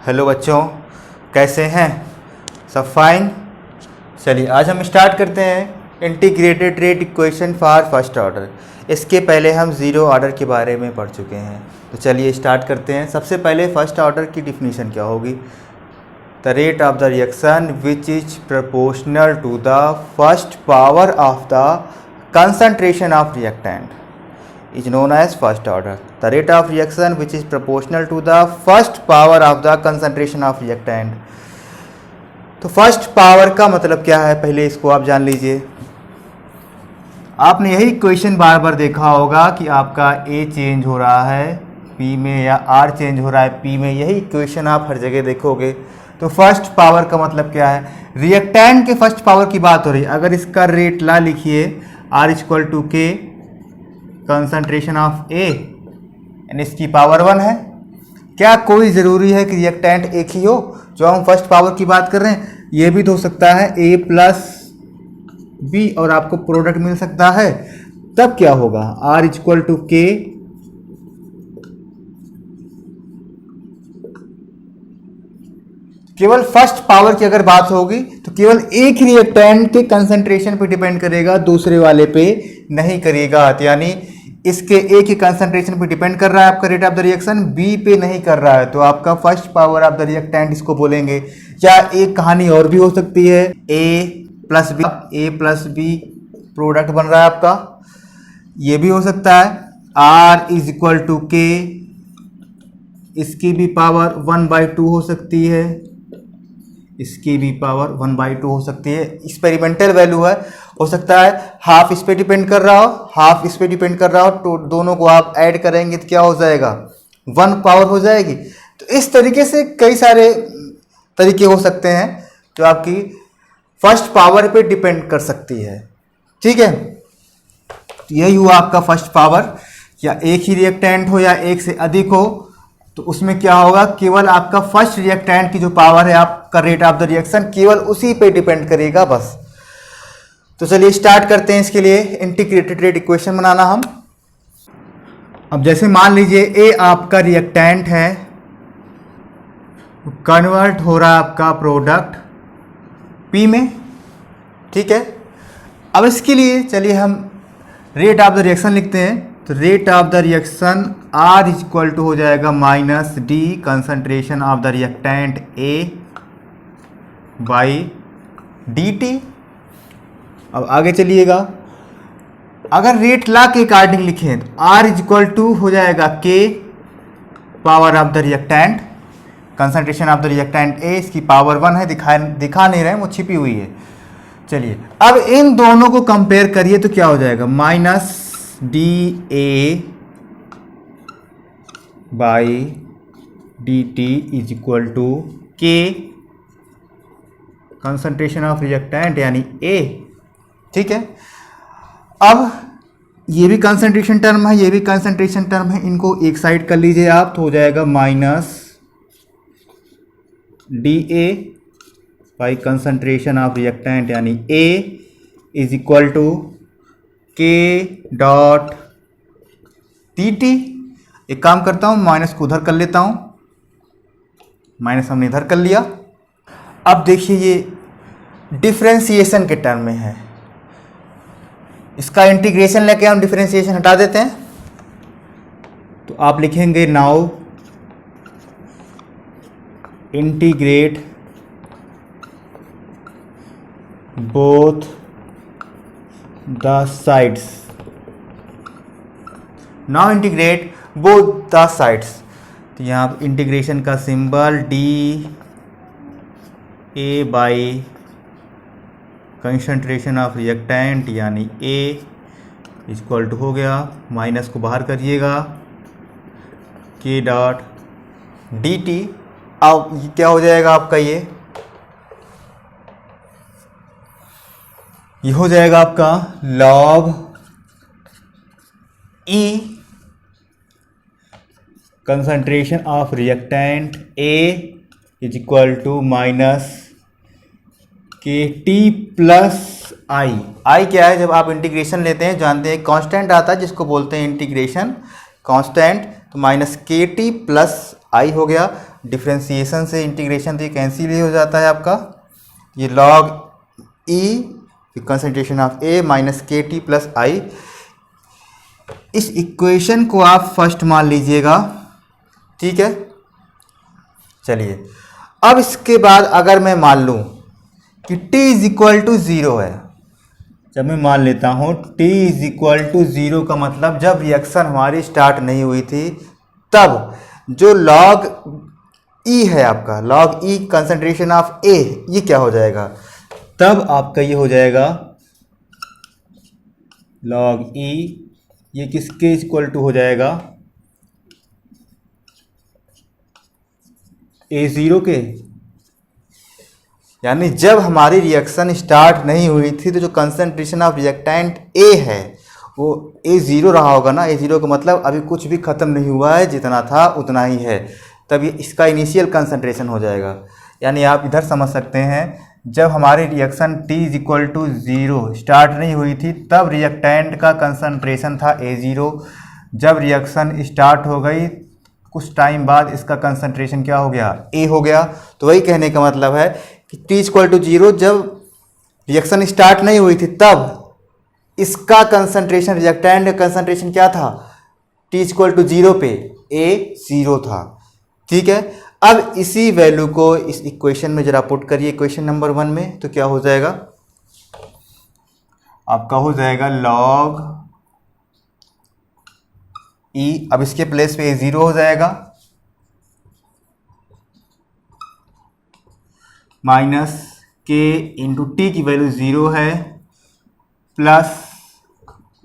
Hello बच्चों, कैसे हैं? सब फाइन। चलिए आज हम स्टार्ट करते हैं integrated rate equation for first order. इसके पहले हम ज़ीरो ऑर्डर के बारे में पढ़ चुके हैं, तो चलिए स्टार्ट करते हैं। सबसे पहले फर्स्ट ऑर्डर की डिफिनीशन क्या होगी? The rate of the reaction which is proportional to the first power of the concentration of reactant is known as first order. The rate of reaction which is proportional to the first power of the concentration of reactant. तो first power का मतलब क्या है, पहले इसको आप जान लीजिए। आपने यही क्वेश्चन बार बार देखा होगा कि आपका A चेंज हो रहा है P में या R चेंज हो रहा है P में, यही क्वेश्चन आप हर जगह देखोगे। तो फर्स्ट पावर का मतलब क्या है? रिएक्टेंट के फर्स्ट पावर की बात हो रही है। अगर इसका रेट ला लिखिए R equal to K concentration of A यानी इसकी पावर 1 है। क्या कोई ज़रूरी है कि रिएक्टेंट एक ही हो? जो हम फर्स्ट पावर की बात कर रहे हैं, ये भी तो हो सकता है A प्लस B और आपको प्रोडक्ट मिल सकता है। तब क्या होगा? R इक्वल टू K केवल फर्स्ट पावर की अगर बात होगी तो केवल एक रिएक्टेंट के कंसंट्रेशन पे डिपेंड करेगा, दूसरे वाले पे नहीं करेगा। यानी इसके ए के कंसंट्रेशन पे डिपेंड कर रहा है आपका rate of the reaction, B पे नहीं कर रहा है, तो आपका first power of the reactant इसको बोलेंगे। या एक कहानी और भी हो सकती है, ए प्लस बी प्रोडक्ट बन रहा है आपका, ये भी हो सकता है। आर इज इक्वल टू के, इसकी भी पावर 1/2 हो सकती है, इसकी भी पावर 1/2 हो सकती है। एक्सपेरिमेंटल वैल्यू है, हो सकता है हाफ इस पे डिपेंड कर रहा हो, हाफ इस पे डिपेंड कर रहा हो, तो दोनों को आप ऐड करेंगे तो क्या हो जाएगा? 1 पावर हो जाएगी। तो इस तरीके से कई सारे तरीके हो सकते हैं जो आपकी फर्स्ट पावर पे डिपेंड कर सकती है। ठीक है, यही हुआ आपका फर्स्ट पावर। या एक ही रिएक्टेंट हो या एक से अधिक हो, तो उसमें क्या होगा? केवल आपका फर्स्ट रिएक्टेंट की जो पावर है, आपका रेट ऑफ द रिएक्शन केवल उसी पे डिपेंड करेगा बस। तो चलिए स्टार्ट करते हैं इसके लिए इंटीग्रेटेड रेट इक्वेशन बनाना हम। अब जैसे मान लीजिए ए आपका रिएक्टेंट है, कन्वर्ट हो रहा है आपका प्रोडक्ट पी में। ठीक है, अब इसके लिए चलिए हम रेट ऑफ द रिएक्शन लिखते हैं। तो rate of the reaction R equal to हो जाएगा minus d concentration of the reactant A by dt। अब आगे चलिएगा, अगर रेट ला के अकॉर्डिंग लिखें तो R इक्वल टू हो जाएगा K power of the reactant, concentration of the reactant A, इसकी पावर 1 है, दिखा नहीं रहे, वो छिपी हुई है। चलिए अब इन दोनों को कंपेयर करिए तो क्या हो जाएगा? Minus dA by dt is equal to K concentration of reactant यानी A। ठीक है, अब ये भी कंसंट्रेशन टर्म है, ये भी कंसंट्रेशन टर्म है, इनको एक साइड कर लीजिए आप, तो हो जाएगा minus dA by concentration of reactant यानी A is equal to K dot dt। एक काम करता हूँ, माइनस को उधर कर लेता हूँ, माइनस हमने इधर कर लिया। अब देखिए ये डिफरेंशिएशन के टर्म में है, इसका इंटीग्रेशन लेके हम डिफरेंशिएशन हटा देते हैं। तो आप लिखेंगे now integrate both the sides. Now integrate both the sides. तो यहाँ इंटीग्रेशन का symbol D A by concentration of reactant यानी A इक्वल टू हो गया, माइनस को बाहर करिएगा, K डॉट dt। अब क्या हो जाएगा आपका? ये हो जाएगा आपका log E concentration of reactant A is equal to minus KT plus I क्या है? जब आप इंटीग्रेशन लेते हैं जानते हैं कांस्टेंट आता है जिसको बोलते हैं इंटीग्रेशन कांस्टेंट, तो माइनस KT प्लस I हो गया। डिफ्रेंसिएशन से इंटीग्रेशन तो ये कैंसिल ही हो जाता है आपका, ये log E concentration of A minus K T plus आई। इस इक्वेशन को आप फर्स्ट मान लीजिएगा, ठीक है। चलिए अब इसके बाद अगर मैं मान लूं कि t इज इक्वल टू 0 है, जब मैं मान लेता हूं t इज इक्वल टू 0 का मतलब जब रिएक्शन हमारी स्टार्ट नहीं हुई थी तब जो log E है आपका, log E concentration of A, ये क्या हो जाएगा, तब आपका ये हो जाएगा log E, ये किसके इक्वल टू हो जाएगा, A0 के। यानी जब हमारी रिएक्शन स्टार्ट नहीं हुई थी तो जो कंसंट्रेशन ऑफ रिएक्टेंट A है वो A0 रहा होगा ना। A0 का मतलब अभी कुछ भी ख़त्म नहीं हुआ है, जितना था उतना ही है, तब ये इसका इनिशियल कंसंट्रेशन हो जाएगा। यानी आप इधर समझ सकते हैं जब हमारी reaction t is equal to 0 start नहीं हुई थी तब रिएक्टेंट का कंसंट्रेशन था A0। जब रिएक्शन स्टार्ट हो गई कुछ टाइम बाद इसका कंसंट्रेशन क्या हो गया, A हो गया। तो वही कहने का मतलब है कि t इक्वल टू 0 जब रिएक्शन स्टार्ट नहीं हुई थी तब इसका कंसंट्रेशन, रिएक्टेंट का कंसंट्रेशन क्या था, t इक्वल टू 0 पे A0 था, ठीक है। अब इसी वैल्यू को इस इक्वेशन में जरा पुट करिए, इक्वेशन नंबर 1 में, तो क्या हो जाएगा आपका, हो जाएगा log E। अब इसके प्लेस पे A0 हो जाएगा माइनस के इंटू टी की वैल्यू 0 है प्लस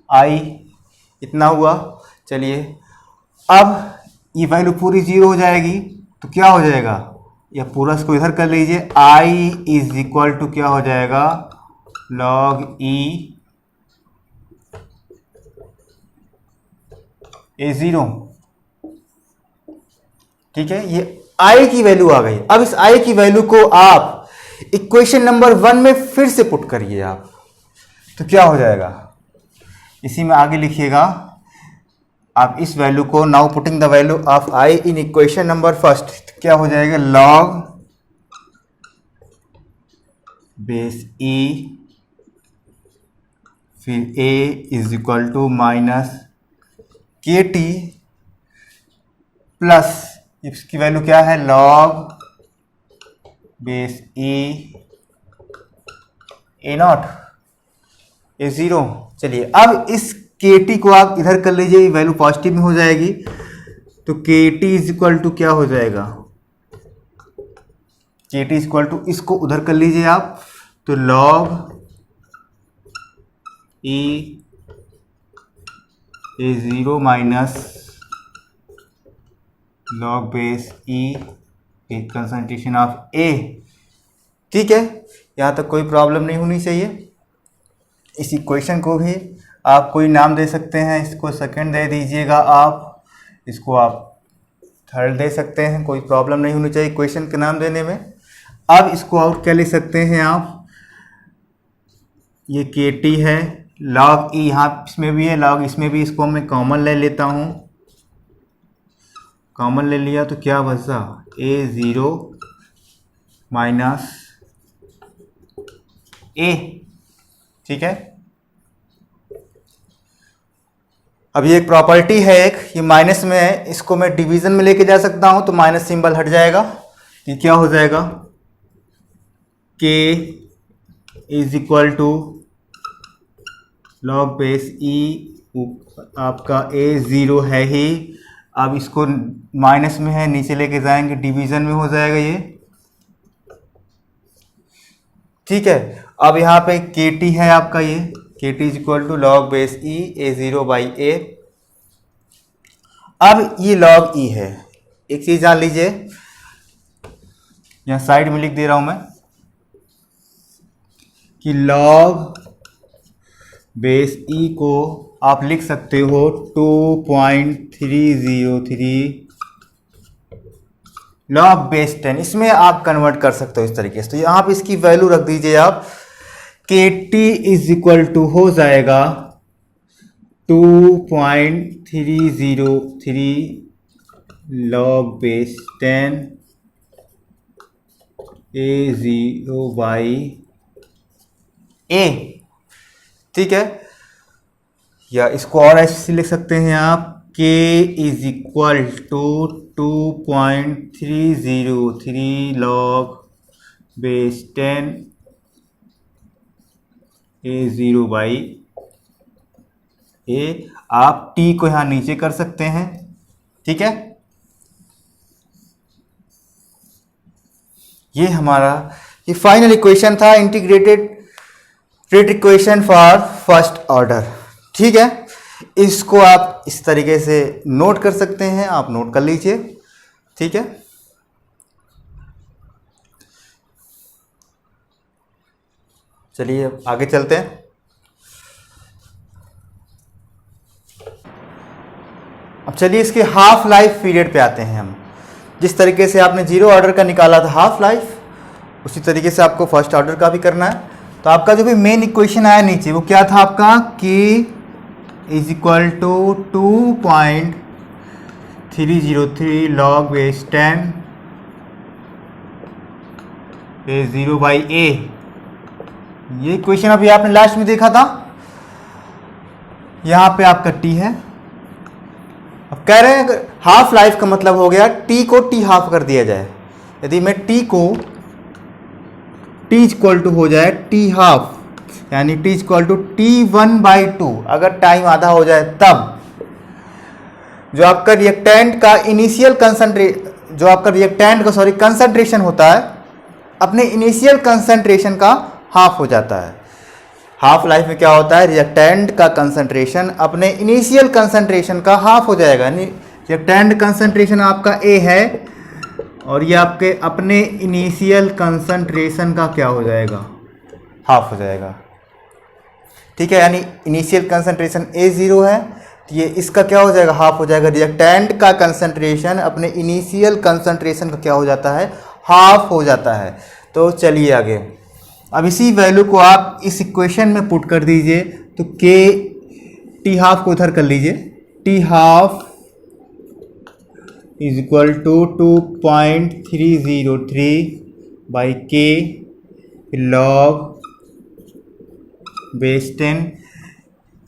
आई, इतना हुआ। चलिए अब ये वैल्यू पूरी 0 हो जाएगी तो क्या हो जाएगा, या पूरा इसको इधर कर लीजिए, I इज इक्वल टू क्या हो जाएगा log E A0, ठीक है। ये I की वैल्यू आ गई। अब इस I की वैल्यू को आप इक्वेशन नंबर 1 में फिर से पुट करिए आप, तो क्या हो जाएगा, इसी में आगे लिखिएगा आप इस वैल्यू को, now putting the value of I in equation number first, क्या हो जाएगा log बेस E फिर A is equal to minus K T plus इसकी वैल्यू क्या है log base E A0 A0। चलिए अब इस KT को आप इधर कर लीजिए, वैल्यू पॉजिटिव में हो जाएगी, तो KT इज इक्वल टू क्या हो जाएगा, KT इज इक्वल टू, इसको उधर कर लीजिए आप, तो log E A0 minus log base E concentration of A, ठीक है। यहाँ तक कोई प्रॉब्लम नहीं होनी चाहिए। इस इक्वेशन को भी आप कोई नाम दे सकते हैं, इसको सेकंड दे दीजिएगा आप, इसको आप थर्ड दे सकते हैं, कोई प्रॉब्लम नहीं होनी चाहिए इक्वेशन के नाम देने में। अब इसको और क्या लिख सकते हैं आप, ये KT है, log E यहाँ इसमें भी है, log इसमें भी, इसको मैं कॉमन ले लेता हूँ, कॉमन ले लिया तो क्या बचा A0 माइनस A, ठीक है। अब ये एक प्रॉपर्टी है, एक ये माइनस में है, इसको मैं डिवीजन में लेके जा सकता हूं तो माइनस सिंबल हट जाएगा, ये क्या हो जाएगा K is equal to log base E, आपका A0 है ही, अब इसको माइनस में है नीचे लेके जाएंगे डिवीजन में हो जाएगा ये, ठीक है। अब यहाँ पे KT है आपका, ये KT is equal to log base E A0 by A। अब ये log E है, एक चीज जान लीजिए, यहाँ साइड में लिख दे रहा हूं मैं कि log बेस E को आप लिख सकते हो 2.303 log बेस 10, इसमें आप कन्वर्ट कर सकते हो इस तरीके से। तो यहाँ पे इसकी वैल्यू रख दीजिए आप, KT इज इक्वल टू हो जाएगा 2.303 log बेस 10 A0/A, ठीक है। या इसको और ऐसे लिख सकते हैं आप K is equal to 2.303 log base 10 A0/A। आप T को यहाँ नीचे कर सकते हैं, ठीक है। ये हमारा ये फाइनल इक्वेशन था, integrated rate equation for first order, ठीक है। इसको आप इस तरीके से नोट कर सकते हैं, आप नोट कर लीजिए, ठीक है। चलिए आगे चलते हैं। अब चलिए इसके हाफ लाइफ पीरियड पे आते हैं हम। जिस तरीके से आपने जीरो ऑर्डर का निकाला था हाफ लाइफ, उसी तरीके से आपको फर्स्ट ऑर्डर का भी करना है। तो आपका जो भी मेन इक्वेशन आया नीचे वो क्या था आपका, k is equal to 2.303 log base 10 A0/A। ये इक्वेशन अभी आपने लास्ट में देखा था। यहां पे आपका t है। अब कह रहे हैं हाफ लाइफ का मतलब हो गया t को t हाफ कर दिया जाए। यदि मैं t को t इक्वल टू हो जाए t हाफ, यानी t इक्वल टू T1/2, अगर टाइम आधा हो जाए तब जो आपका रिएक्टेंट का इनिशियल कंसंट्रेशन होता है अपने इनिशियल कंसंट्रेशन का हाफ हो जाता है। हाफ लाइफ में क्या होता है, रिएक्टेंट का कंसंट्रेशन अपने इनिशियल कंसंट्रेशन का हाफ हो जाएगा। यानी रिएक्टेंट कंसंट्रेशन आपका A है और ये आपके अपने इनिशियल कंसंट्रेशन का क्या हो जाएगा, हाफ हो जाएगा, ठीक है। यानी इनिशियल कंसंट्रेशन A0 है, तो ये इसका क्या हो जाएगा, हाफ हो जाएगा। रिएक्टेंट का कंसंट्रेशन अपने इनिशियल कंसंट्रेशन का क्या हो जाता है, हाफ हो जाता है। तो चलिए आगे। अब इसी वैल्यू को आप इस इक्वेशन में पुट कर दीजिए, तो K T हाफ को उधर कर लीजिए, T half is equal to 2.303/K log base 10।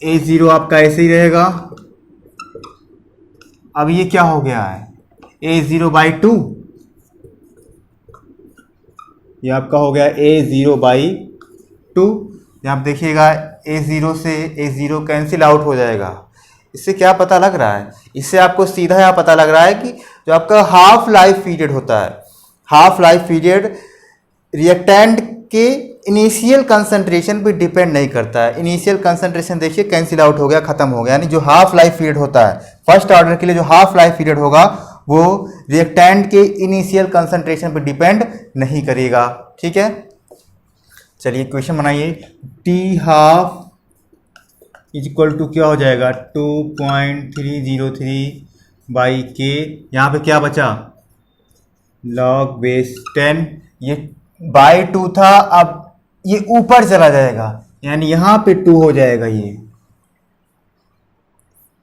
A0 आपका ऐसे ही रहेगा। अब ये क्या हो गया है, A0/2, ये आपका हो गया A0/2। आप देखिएगा A0 से A0 कैंसिल आउट हो जाएगा। इससे क्या पता लग रहा है, इससे आपको सीधा यह पता लग रहा है कि जो आपका हाफ लाइफ पीरियड होता है, हाफ लाइफ पीरियड रिएक्टेंट के इनिशियल कंसंट्रेशन पे डिपेंड नहीं करता है। इनिशियल कंसंट्रेशन देखिए कैंसिल आउट हो गया, खत्म हो गया। यानी जो हाफ लाइफ पीरियड होता है फर्स्ट ऑर्डर के लिए, जो हाफ लाइफ पीरियड होगा वो रिएक्टेंट के इनिशियल कंसंट्रेशन पे डिपेंड नहीं करेगा, ठीक है। चलिए क्वेश्चन बनाइए। T half is equal to क्या हो जाएगा, 2.303/K। यहाँ पे क्या बचा, log बेस 10। ये बाय 2 था, अब ये ऊपर चला जाएगा, यानी यहां पे 2 हो जाएगा ये,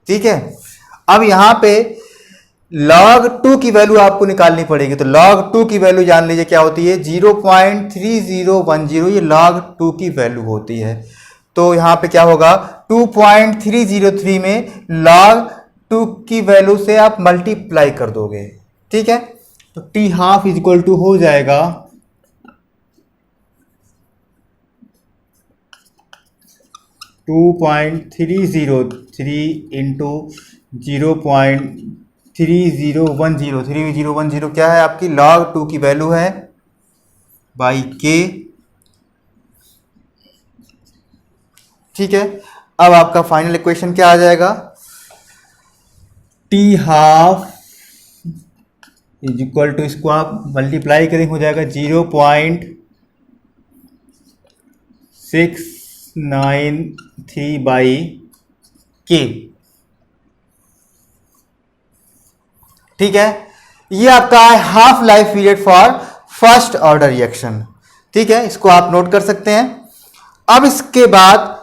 ठीक है। अब यहां पे log 2 की वैल्यू आपको निकालनी पड़ेगी। तो log 2 की वैल्यू जान लीजिए क्या होती है, 0.3010। ये log 2 की वैल्यू होती है। तो यहां पे क्या होगा, 2.303 में log 2 की वैल्यू से आप मल्टीप्लाई कर दोगे, ठीक है। तो T half is equal to हो जाएगा 2.303 इंटू 0.3010। 3010 क्या है आपकी, log 2 की वैल्यू है बाई K, ठीक है। अब आपका फाइनल इक्वेशन क्या आ जाएगा, T half is equal to, इसको आप मल्टीप्लाई करेंगे हो जाएगा 0.693/K, ठीक है। ये आपका है half life period for first order reaction, ठीक है। इसको आप नोट कर सकते हैं। अब इसके बाद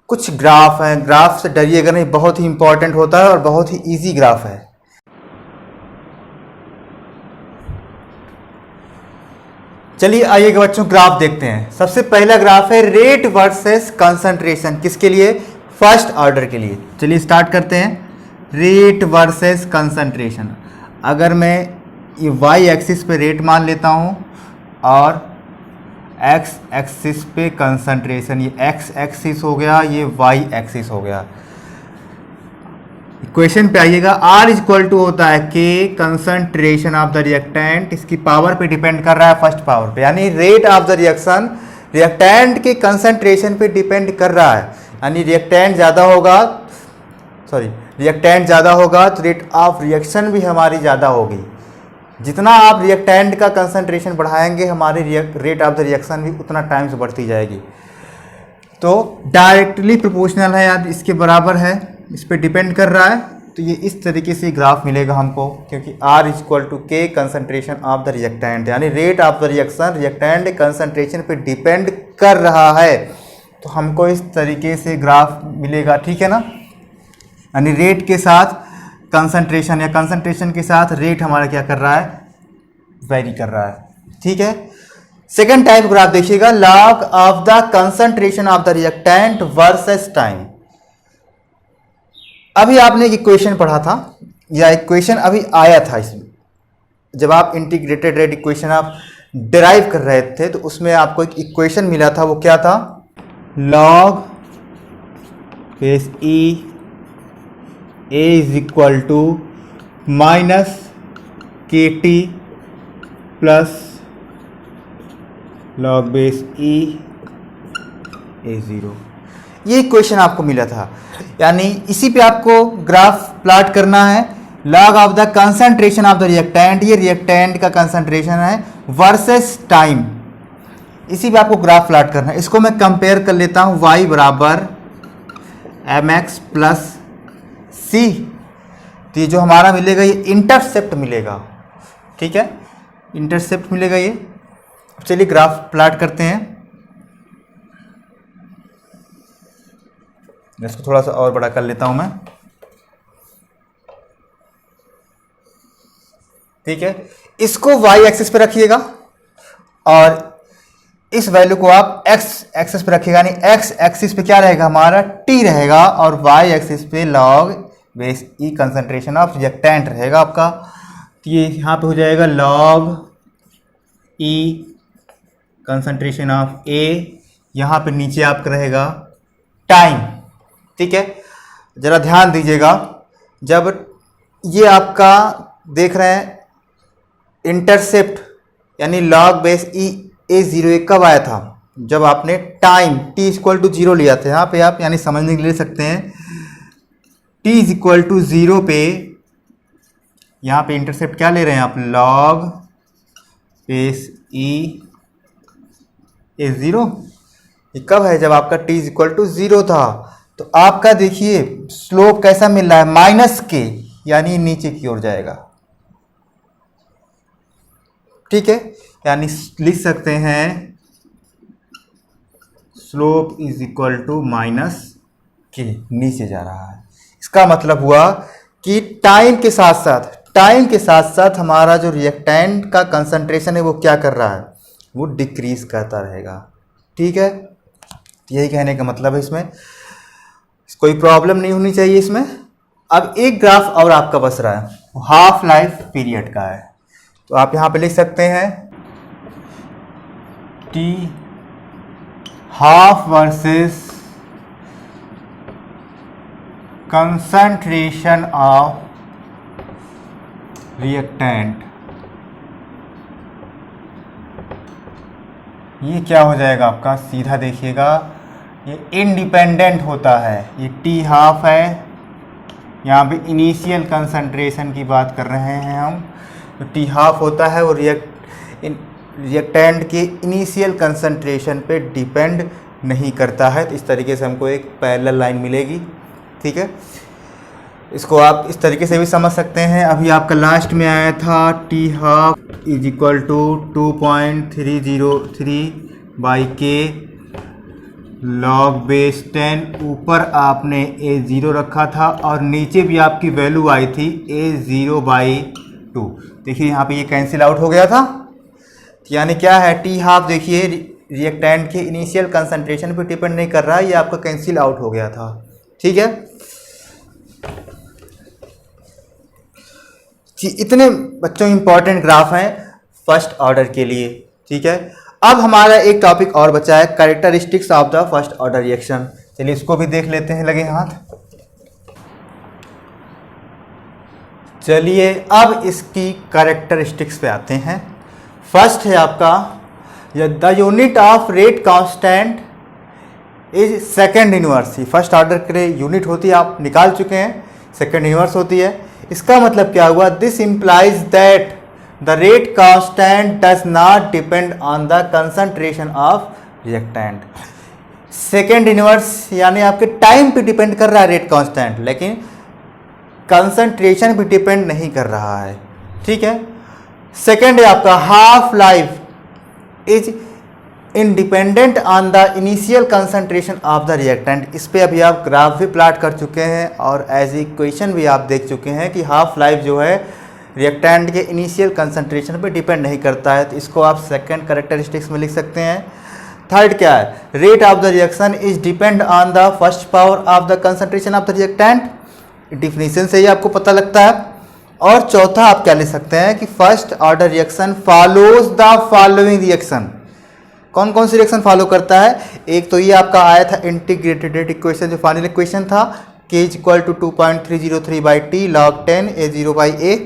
कुछ ग्राफ हैं, ग्राफ से डरिएगा नहीं, बहुत ही इंपॉर्टेंट होता है और बहुत ही इजी ग्राफ है। चलिए आइए बच्चों ग्राफ देखते हैं। सबसे पहला ग्राफ है रेट वर्सेस कंसंट्रेशन, किसके लिए? फर्स्ट ऑर्डर के लिए। चलिए स्टार्ट करते हैं। रेट वर्सेस कंसंट्रेशन, अगर मैं ये वाई एक्सिस पे रेट मान लेता हूँ और एक्स एक्सिस पे कंसंट्रेशन, ये एक्स एक्सिस हो गया, ये वाई एक्सिस हो गया। इक्वेशन पे आइएगा, R इक्वल टू होता है के कंसंट्रेशन ऑफ द रिएक्टेंट, इसकी पावर पे डिपेंड कर रहा है, फर्स्ट पावर पे, यानी rate of the reaction reactant के कंसंट्रेशन पे डिपेंड कर रहा है। यानी रिएक्टेंट ज़्यादा होगा तो रेट ऑफ रिएक्शन भी हमारी ज़्यादा होगी। जितना आप रिएक्टेंट का कंसंट्रेशन बढ़ाएंगे हमारी रेट ऑफ द रिएक्शन भी उतना टाइम से बढ़ती जाएगी। तो डायरेक्टली प्रोपोर्शनल है, यार इसके बराबर है, इस पर डिपेंड कर रहा है। तो ये इस तरीके से ग्राफ मिलेगा हमको, क्योंकि R इक्वल टू के कंसंट्रेशन ऑफ द रिएक्टेंट, यानी rate of the reaction reactant concentration पे डिपेंड कर रहा है। तो हमको इस तरीके से ग्राफ मिलेगा, ठीक है ना। यानी रेट के साथ कंसंट्रेशन या कंसंट्रेशन के साथ रेट हमारा क्या कर रहा है, वेरी कर रहा है, ठीक है। सेकेंड टाइप ग्राफ देखिएगा, log of the concentration of the reactant versus time. अभी आपने एक इक्वेशन पढ़ा था, या इक्वेशन अभी आया था इसमें, जब आप इंटीग्रेटेड रेट इक्वेशन आप डिराइव कर रहे थे तो उसमें आपको एक इक्वेशन मिला था, वो क्या था? Log base E A is equal to minus K T plus log base E A zero. ये इक्वेशन आपको मिला था, यानी इसी पे आपको ग्राफ प्लॉट करना है। Log of the concentration of the reactant, ये रिएक्टेंट का कंसंट्रेशन है, वर्सेस टाइम, इसी पे आपको ग्राफ प्लॉट करना है। इसको मैं कंपेयर कर लेता हूँ, y बराबर एम एक्स प्लस सी। तो ये जो हमारा मिलेगा ये इंटरसेप्ट मिलेगा, ठीक है, इंटरसेप्ट मिलेगा ये। चलिए ग्राफ प्लॉट करते हैं। इसको थोड़ा सा और बड़ा कर लेता हूं मैं, ठीक है। इसको y एक्सिस पे रखिएगा और इस वैल्यू को आप x एक्सिस पे रखिएगा, यानी x एक्सिस पे क्या रहेगा हमारा, t रहेगा, और y एक्सिस पे log base E concentration of reactant रहेगा आपका। तो ये यहाँ पे हो जाएगा log E concentration of A, यहाँ पे नीचे आपका रहेगा टाइम, ठीक है। जरा ध्यान दीजिएगा, जब ये आपका देख रहे हैं इंटरसेप्ट यानी log base E A zero एक कब आया था, जब आपने time t equal to zero लिया था। यहाँ पे आप यानी समझने के लिए ले सकते हैं, t is equal to zero पे यहाँ पे इंटरसेप्ट क्या ले रहे हैं आप, log base E A zero. ये कब है, जब आपका t is equal to zero था। तो आपका देखिए स्लोप कैसा मिल रहा है, माइनस के, यानी नीचे की ओर जाएगा, ठीक है। यानी लिख सकते हैं slope is equal to minus K, नीचे जा रहा है। इसका मतलब हुआ कि टाइम के साथ साथ हमारा जो रिएक्टेंट का कंसंट्रेशन है वो क्या कर रहा है, वो डिक्रीज करता रहेगा, ठीक है। यही कहने का मतलब है, इसमें कोई प्रॉब्लम नहीं होनी चाहिए इसमें। अब एक ग्राफ और आपका बच रहा है, हाफ लाइफ पीरियड का है। तो आप यहाँ पे लिख सकते हैं T half versus concentration of reactant. ये क्या हो जाएगा आपका, सीधा देखिएगा, ये इंडिपेंडेंट होता है, ये टी हाफ है, यहाँ पे इनिशियल कंसंट्रेशन की बात कर रहे हैं हम। तो टी हाफ होता है वो रिएक्टेंट के इनिशियल कंसंट्रेशन पे डिपेंड नहीं करता है। तो इस तरीके से हमको एक पैरेलल लाइन मिलेगी, ठीक है। इसको आप इस तरीके से भी समझ सकते हैं। अभी आपका लास्ट में आया था T half is equal to 2.303 by K log base 10, ऊपर आपने A0 रखा था और नीचे भी आपकी वैल्यू आई थी A0/2। देखिए यहाँ पे ये कैंसिल आउट हो गया था, यानी क्या है, टी हाफ देखिए रिएक्टेंट के इनिशियल कंसंट्रेशन पे डिपेंड नहीं कर रहा है, ये आपका कैंसिल आउट हो गया था। ठीक है जी, इतने बच्चों इंपॉर्टेंट ग्राफ हैं फर्स्ट ऑर्डर के लिए। ठीक है, अब हमारा एक टॉपिक और बचा है, characteristics of the first order reaction. चलिए इसको भी देख लेते हैं, लगे हाथ। चलिए अब इसकी कैरेक्टरिस्टिक्स पे आते हैं। फर्स्ट है आपका the unit of rate constant is second inverse. First order के लिए यूनिट होती है, आप निकाल चुके हैं, सेकेंड इनवर्स होती है। इसका मतलब क्या हुआ, this implies that the rate constant does not depend on the concentration of reactant. Second inverse यानी आपके टाइम पे डिपेंड कर रहा है रेट कांस्टेंट, लेकिन कंसंट्रेशन पे डिपेंड नहीं कर रहा है। ठीक है, सेकेंड है आपका half life is independent on the initial concentration of the reactant. इस पे अभी आप ग्राफ भी प्लॉट कर चुके हैं और एज इक्वेशन भी आप देख चुके हैं कि हाफ लाइफ जो है रिएक्टेंट के इनिशियल कंसंट्रेशन पे डिपेंड नहीं करता है, तो इसको आप सेकंड कैरेक्टरिस्टिक्स में लिख सकते हैं। थर्ड क्या है, rate of the reaction is depend on the first power of the concentration of the reactant. Definition से ही आपको पता लगता है। और चौथा आप क्या लिख सकते हैं कि first order reaction follows the following reaction. कौन कौन सी रिएक्शन फॉलो करता है, एक तो ये आपका आया था इंटीग्रेटेड रेट इक्वेशन, जो फाइनल इक्वेशन था k equal to 2.303/t log 10 a0/a,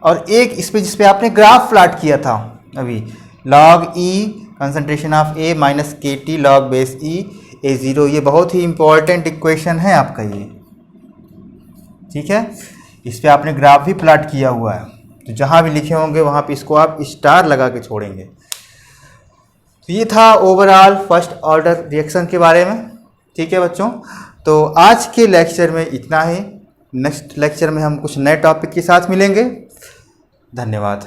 और एक इस पे जिसपे आपने ग्राफ प्लॉट किया था अभी, log e concentration of a minus kt log base e a0। ये बहुत ही इंपॉर्टेंट इक्वेशन है आपका ये। ठीक है, इस पे आपने ग्राफ भी प्लॉट किया हुआ है, तो जहाँ भी लिखे होंगे वहाँ पे इसको आप स्टार लगा के छोड़ेंगे। तो ये था ओवरऑल फर्स्ट ऑर्डर रिएक्शन के बारे में। ठीक है बच्चों, तो आज के लेक्चर में इतना ही। नेक्स्ट लेक्चर में हम कुछ नए टॉपिक के साथ मिलेंगे। धन्यवाद।